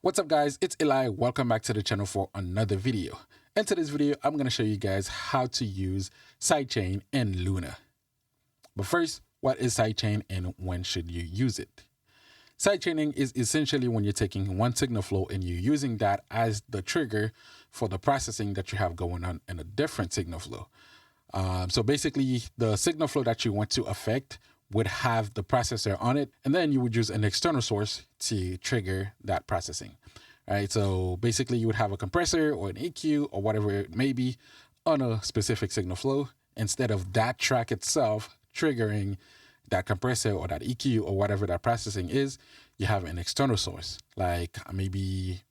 What's up guys, it's Eli. Welcome back to the channel for another video. In today's video, I'm going to show you guys how to use Sidechain in Luna. But first, what is Sidechain and when should you use it? Sidechaining is essentially when you're taking one signal flow and you're using that as the trigger for the processing that you have going on in a different signal flow. So basically, the signal flow that you want to affect would have the processor on it, and then you would use an external source to trigger that processing. All right, so basically you would have a compressor or an EQ or whatever it may be on a specific signal flow instead of that track itself triggering that compressor or that EQ or whatever that processing is. You have an external source, like maybe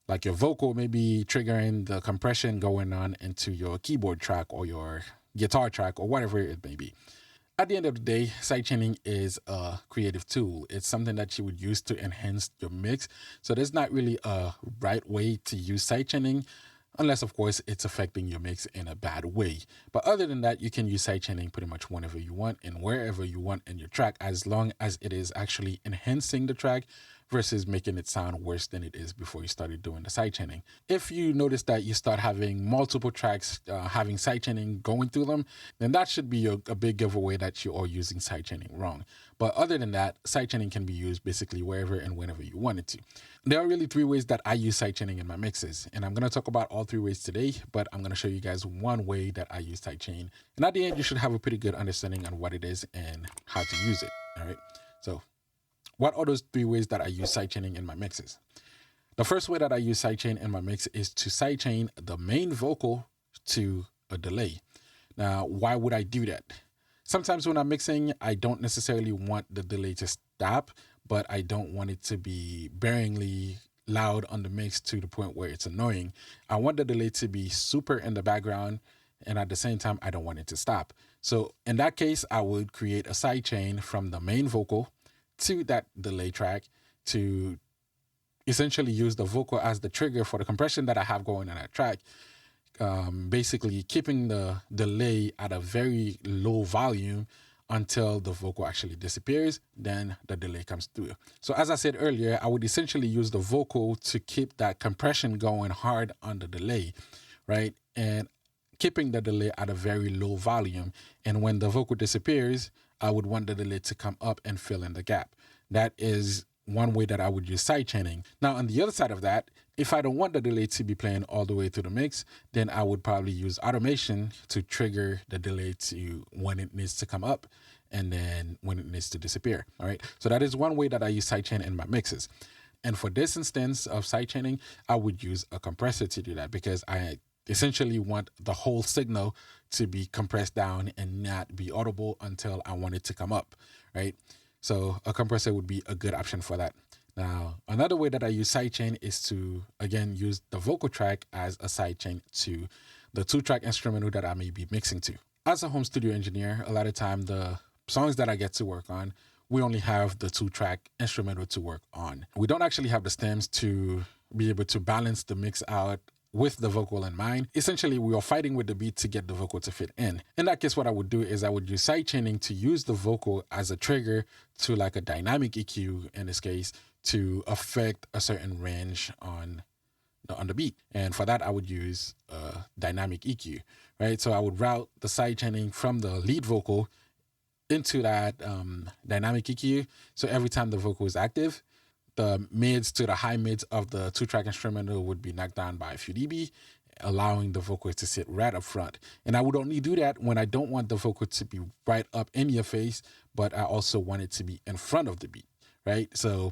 like your vocal, maybe triggering the compression going on into your keyboard track or your guitar track or whatever it may be. At the end of the day, sidechaining is a creative tool. It's something that you would use to enhance your mix. So there's not really a right way to use sidechaining, unless of course it's affecting your mix in a bad way. But other than that, you can use sidechaining pretty much whenever you want and wherever you want in your track, as long as it is actually enhancing the track versus making it sound worse than it is before you started doing the sidechaining. If you notice that you start having multiple tracks having sidechaining going through them, then that should be a big giveaway that you are using sidechaining wrong. But other than that, sidechaining can be used basically wherever and whenever you want it to. There are really three ways that I use sidechaining in my mixes, and I'm going to talk about all three ways today, but I'm going to show you guys one way that I use sidechain. And at the end, you should have a pretty good understanding on what it is and how to use it. All right. So what are those three ways that I use sidechaining in my mixes? The first way that I use sidechain in my mix is to sidechain the main vocal to a delay. Now, why would I do that? Sometimes when I'm mixing, I don't necessarily want the delay to stop, but I don't want it to be bearingly loud on the mix to the point where it's annoying. I want the delay to be super in the background, and at the same time, I don't want it to stop. So in that case, I would create a sidechain from the main vocal to that delay track to essentially use the vocal as the trigger for the compression that I have going on that track, basically keeping the delay at a very low volume until the vocal actually disappears, then the delay comes through. So as I said earlier, I would essentially use the vocal to keep that compression going hard on the delay, right? And keeping the delay at a very low volume. And when the vocal disappears, I would want the delay to come up and fill in the gap. That is one way that I would use sidechaining. Now, on the other side of that, if I don't want the delay to be playing all the way through the mix, then I would probably use automation to trigger the delay to when it needs to come up and then when it needs to disappear. All right. So that is one way that I use sidechain in my mixes. And for this instance of sidechaining, I would use a compressor to do that because I essentially want the whole signal to be compressed down and not be audible until I want it to come up, right? So a compressor would be a good option for that. Now, another way that I use sidechain is to, again, use the vocal track as a sidechain to the two-track instrumental that I may be mixing to. As a home studio engineer, a lot of time the songs that I get to work on, we only have the two-track instrumental to work on. We don't actually have the stems to be able to balance the mix out with the vocal in mind. Essentially, we are fighting with the beat to get the vocal to fit in. In that case, what I would do is I would use sidechaining to use the vocal as a trigger to like a dynamic EQ, in this case, to affect a certain range on the beat. And for that, I would use a dynamic EQ, right? So I would route the sidechaining from the lead vocal into that dynamic EQ. So every time the vocal is active, the mids to the high mids of the two-track instrumental would be knocked down by a few dB, allowing the vocal to sit right up front. And I would only do that when I don't want the vocal to be right up in your face, but I also want it to be in front of the beat, right? So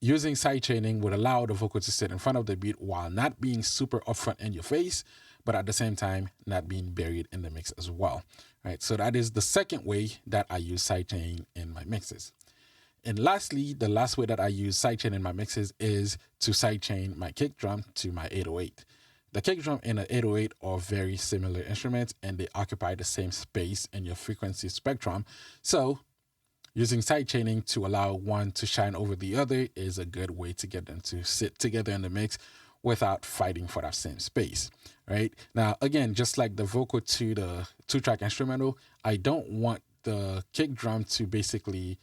using sidechaining would allow the vocal to sit in front of the beat while not being super upfront in your face, but at the same time, not being buried in the mix as well, right? So that is the second way that I use sidechain in my mixes. And lastly, the last way that I use sidechain in my mixes is to sidechain my kick drum to my 808. The kick drum and the 808 are very similar instruments and they occupy the same space in your frequency spectrum. So using sidechaining to allow one to shine over the other is a good way to get them to sit together in the mix without fighting for that same space, right? Now, again, just like the vocal to the two-track instrumental, I don't want the kick drum to basically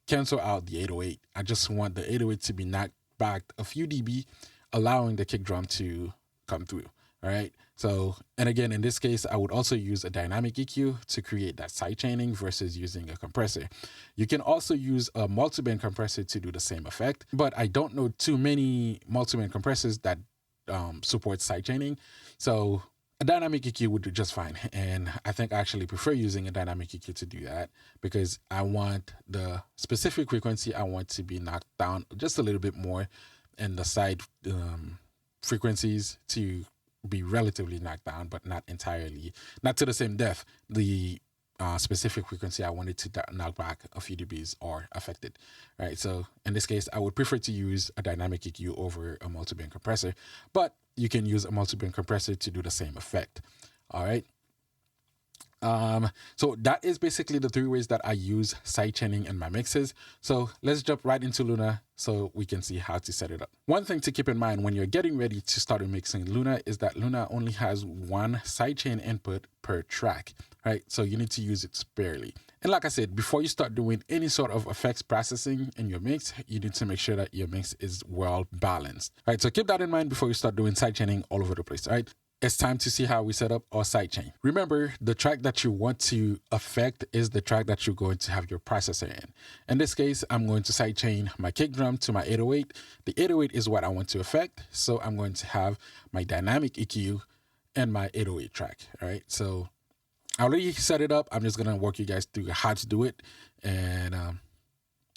cancel out the 808. I just want the 808 to be knocked back a few dB, allowing the kick drum to come through. All right. So, and again, in this case, I would also use a dynamic EQ to create that sidechaining versus using a compressor. You can also use a multi-band compressor to do the same effect, but I don't know too many multi-band compressors that support sidechaining. So a dynamic EQ would do just fine. And I think I actually prefer using a dynamic EQ to do that because I want the specific frequency I want to be knocked down just a little bit more, and the side frequencies to be relatively knocked down, but not entirely, not to the same depth. The specific frequency I wanted to knock back a few dBs are affected, right? So in this case, I would prefer to use a dynamic EQ over a multi-band compressor, but you can use a multi-band compressor to do the same effect. All right. So that is basically the 3 ways that I use sidechaining in my mixes. So let's jump right into Luna so we can see how to set it up. One thing to keep in mind when you're getting ready to start mixing Luna is that Luna only has 1 sidechain input per track, right? So you need to use it sparingly. And like I said, before you start doing any sort of effects processing in your mix, you need to make sure that your mix is well balanced, right? So keep that in mind before you start doing sidechaining all over the place, right? It's time to see how we set up our sidechain. Remember, the track that you want to affect is the track that you're going to have your processor in. In this case, I'm going to sidechain my kick drum to my 808. The 808 is what I want to affect, so I'm going to have my dynamic EQ and my 808 track, all right? So I already set it up. I'm just gonna walk you guys through how to do it. And all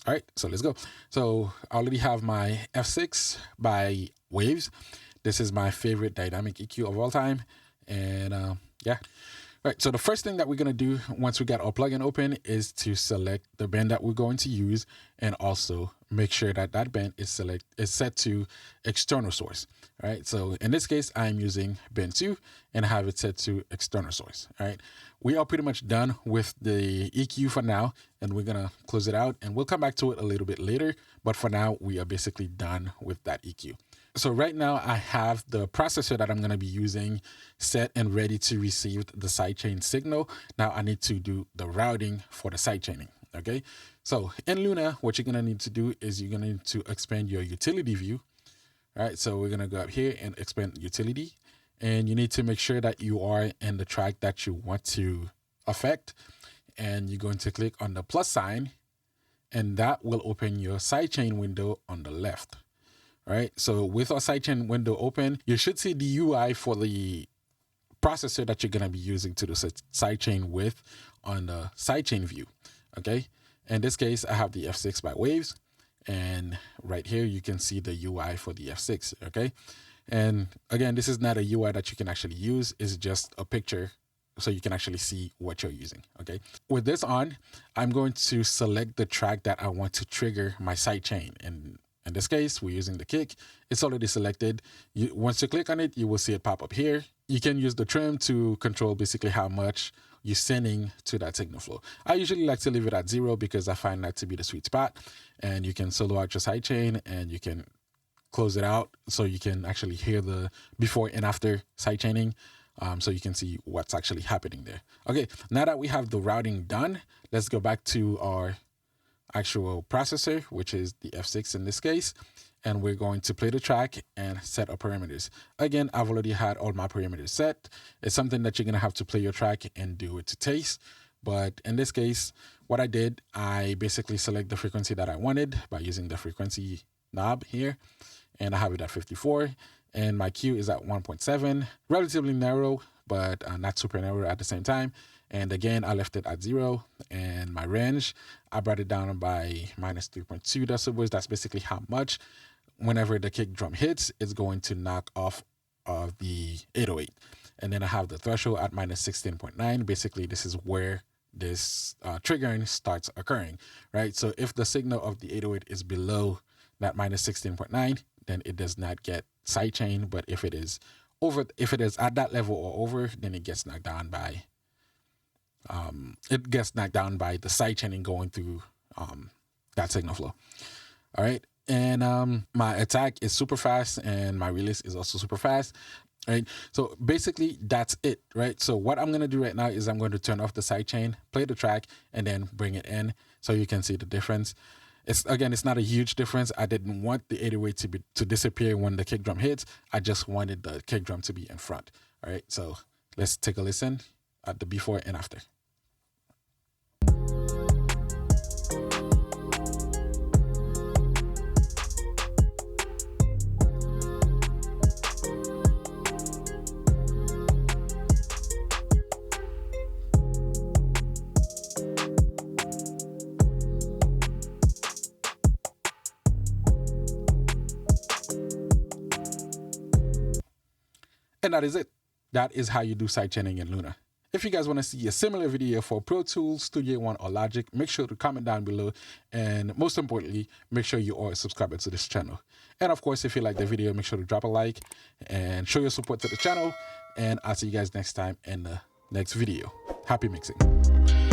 right, so let's go. So I already have my F6 by Waves. This is my favorite dynamic EQ of all time. And yeah. All right, so the first thing that we're gonna do once we got our plugin open is to select the band that we're going to use, and also make sure that that band is set to external source. All right, so in this case, I'm using band 2 and have it set to external source. All right, we are pretty much done with the EQ for now, and we're gonna close it out, and we'll come back to it a little bit later. But for now, we are basically done with that EQ. So right now I have the processor that I'm going to be using set and ready to receive the sidechain signal. Now I need to do the routing for the sidechaining. Okay. So in Luna, what you're going to need to do is you're going to need to expand your utility view. All right. So we're going to go up here and expand utility, and you need to make sure that you are in the track that you want to affect. And you're going to click on the plus sign, and that will open your sidechain window on the left. All right, so with our sidechain window open, you should see the UI for the processor that you're going to be using to do sidechain with on the sidechain view. Okay, in this case, I have the F6 by Waves, and right here you can see the UI for the F6. Okay, and again, this is not a UI that you can actually use; it's just a picture, so you can actually see what you're using. Okay, with this on, I'm going to select the track that I want to trigger my sidechain. And in this case, we're using the kick. It's already selected. Once you click on it, you will see it pop up here. You can use the trim to control basically how much you're sending to that signal flow. I usually like to leave it at 0 because I find that to be the sweet spot. And you can solo out your sidechain, and you can close it out so you can actually hear the before and after sidechaining, so you can see what's actually happening there. Okay, now that we have the routing done, let's go back to our actual processor, which is the F6 in this case, and we're going to play the track and set our parameters. Again, I've already had all my parameters set. It's something that you're gonna have to play your track and do it to taste. But in this case, what I did, I basically select the frequency that I wanted by using the frequency knob here, and I have it at 54, and my Q is at 1.7, relatively narrow, but not super narrow at the same time. And again, I left it at 0, and my range, I brought it down by minus 3.2 decibels. That's basically how much, whenever the kick drum hits, it's going to knock off of the 808. And then I have the threshold at minus 16.9. Basically, this is where this triggering starts occurring, right? So if the signal of the 808 is below that minus 16.9, then it does not get sidechain. But if it is at that level or over, then it gets knocked down by the sidechaining going through that signal flow. All right, and my attack is super fast, and my release is also super fast. Right, so basically that's it, right? So what I'm gonna do right now is I'm going to turn off the sidechain, play the track, and then bring it in so you can see the difference. It's not a huge difference. I didn't want the 808 to disappear when the kick drum hits. I just wanted the kick drum to be in front. All right, so let's take a listen at the before and after. And that is it. That is how you do sidechaining in Luna. If you guys want to see a similar video for Pro Tools, Studio One, or Logic, make sure to comment down below. And most importantly, make sure you are a subscriber to this channel. And of course, if you like the video, make sure to drop a like and show your support to the channel. And I'll see you guys next time in the next video. Happy mixing.